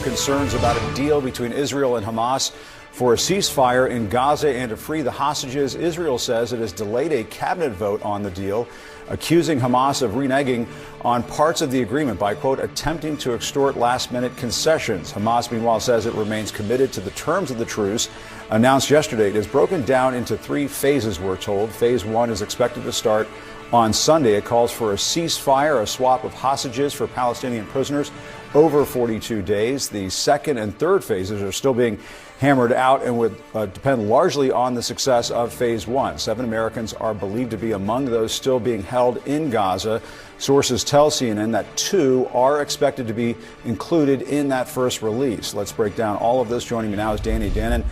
concerns about a deal between Israel and Hamas for a ceasefire in Gaza and to free the hostages. Israel says it has delayed a cabinet vote on the deal, accusing Hamas of reneging on parts of the agreement by, quote, attempting to extort last-minute concessions. Hamas, meanwhile, says it remains committed to the terms of the truce announced yesterday. It is broken down into 3 phases, we're told. Phase 1 is expected to start on Sunday. It calls for a ceasefire, a swap of hostages for Palestinian prisoners over 42 days. The second and third phases are still being hammered out and would depend largely on the success of phase 1. 7 Americans are believed to be among those still being held in Gaza. Sources tell CNN that 2 are expected to be included in that first release. Let's break down all of this. Joining me now is Danny Danon.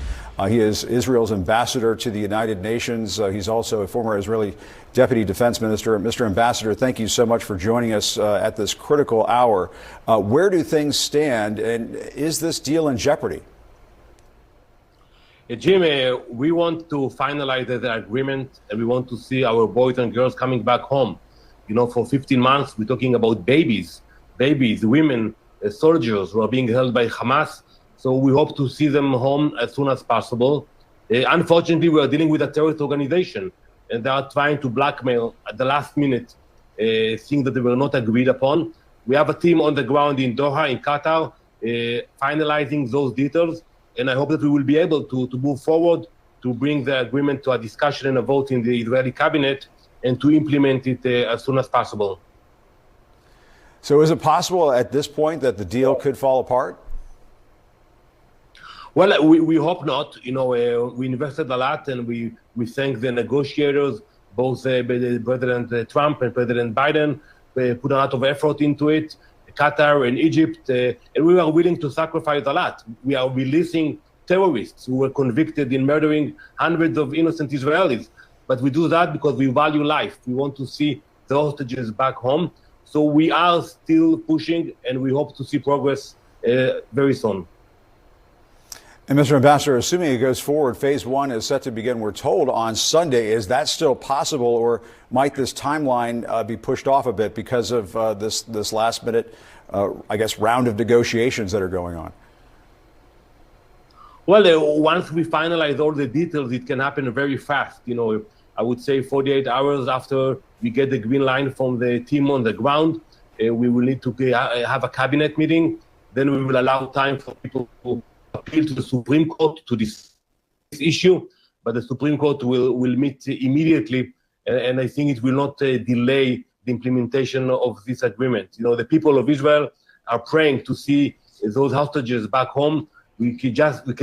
He is Israel's ambassador to the United Nations. He's also a former Israeli deputy defense minister. Mr. Ambassador, thank you so much for joining us at this critical hour. Where do things stand, and is this deal in jeopardy? Jim, we want to finalize the agreement, and we want to see our boys and girls coming back home. You know, for 15 months, we're talking about babies, women, soldiers who are being held by Hamas. So we hope to see them home as soon as possible. Unfortunately, we are dealing with a terrorist organization, and they are trying to blackmail at the last minute things that they were not agreed upon. We have a team on the ground in Doha, in Qatar, finalizing those details, and I hope that we will be able to move forward to bring the agreement to a discussion and a vote in the Israeli cabinet and to implement it as soon as possible. So is it possible at this point that the deal could fall apart? Well, we hope not. You know, we invested a lot, and we thank the negotiators, both President Trump and President Biden, put a lot of effort into it, Qatar and Egypt, and we are willing to sacrifice a lot. We are releasing terrorists who were convicted in murdering hundreds of innocent Israelis. But we do that because we value life. We want to see the hostages back home. So we are still pushing, and we hope to see progress very soon. And Mr. Ambassador, assuming it goes forward, phase 1 is set to begin, we're told, on Sunday. Is that still possible, or might this timeline be pushed off a bit because of this last minute, I guess, round of negotiations that are going on? Well, once we finalize all the details, it can happen very fast. You know, I would say 48 hours after we get the green line from the team on the ground, we will need to have a cabinet meeting. Then we will allow time for people to appeal to the Supreme Court to this issue, but the Supreme Court will meet immediately, and I think it will not delay the implementation of this agreement. You know, the people of Israel are praying to see those hostages back home. We can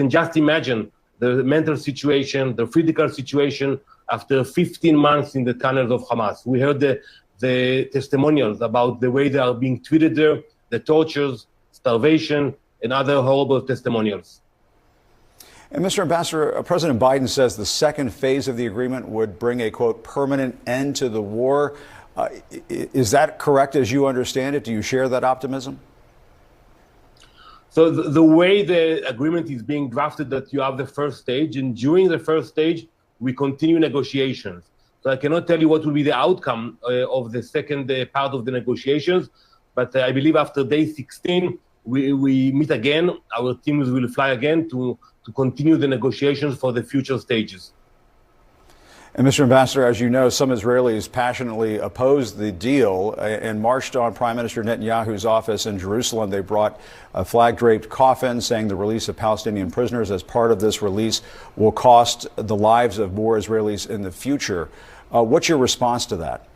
just imagine the mental situation, the physical situation after 15 months in the tunnels of Hamas. We heard the testimonials about the way they are being treated there, the tortures, starvation, and other horrible testimonials. And Mr. Ambassador, President Biden says the second phase of the agreement would bring a, quote, permanent end to the war. Is that correct as you understand it? Do you share that optimism? So the way the agreement is being drafted, that you have the first stage, and during the first stage, we continue negotiations. So I cannot tell you what will be the outcome of the second part of the negotiations, but I believe after day 16, we meet again. Our teams will fly again to continue the negotiations for the future stages. And Mr. Ambassador, as you know, some Israelis passionately opposed the deal and marched on Prime Minister Netanyahu's office in Jerusalem. They brought a flag-draped coffin saying the release of Palestinian prisoners as part of this release will cost the lives of more Israelis in the future. What's your response to that?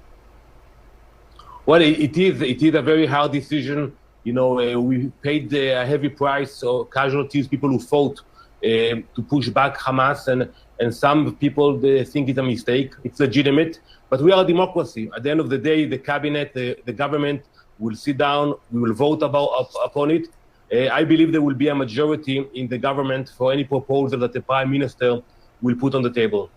Well, it is a very hard decision. You know, we paid a heavy price, so casualties, people who fought to push back Hamas, and some people they think it's a mistake. It's legitimate, but we are a democracy. At the end of the day, the cabinet, the government will sit down, we will vote upon it. I believe there will be a majority in the government for any proposal that the Prime Minister will put on the table.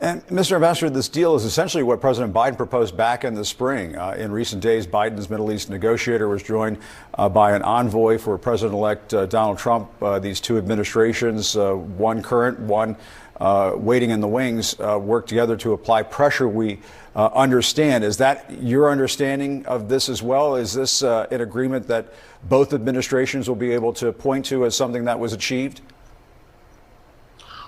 And Mr. Ambassador, this deal is essentially what President Biden proposed back in the spring. In recent days, Biden's Middle East negotiator was joined by an envoy for President-elect Donald Trump. These two administrations, one current, one waiting in the wings, work together to apply pressure. We understand. Is that your understanding of this as well? Is this an agreement that both administrations will be able to point to as something that was achieved?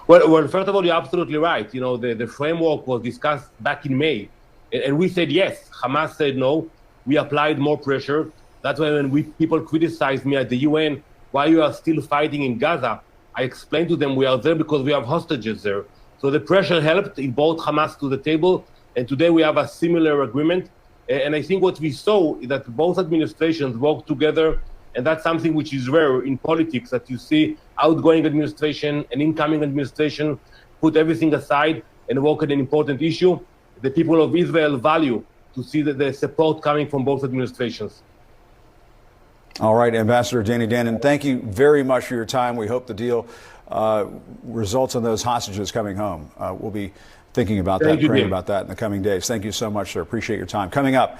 Well, first of all, you're absolutely right. You know, the framework was discussed back in May, and we said yes. Hamas said no. We applied more pressure. That's why when people criticized me at the UN, why you are still fighting in Gaza, I explained to them we are there because we have hostages there. So the pressure helped. It brought Hamas to the table, and today we have a similar agreement. And I think what we saw is that both administrations work together, and that's something which is rare in politics, that you see outgoing administration and incoming administration put everything aside and work on an important issue. The people of Israel value to see the support coming from both administrations. All right, Ambassador Danny Danon, thank you very much for your time. We hope the deal results in those hostages coming home. We'll be thinking about that, praying about that in the coming days. Thank you so much, sir. Appreciate your time. Coming up.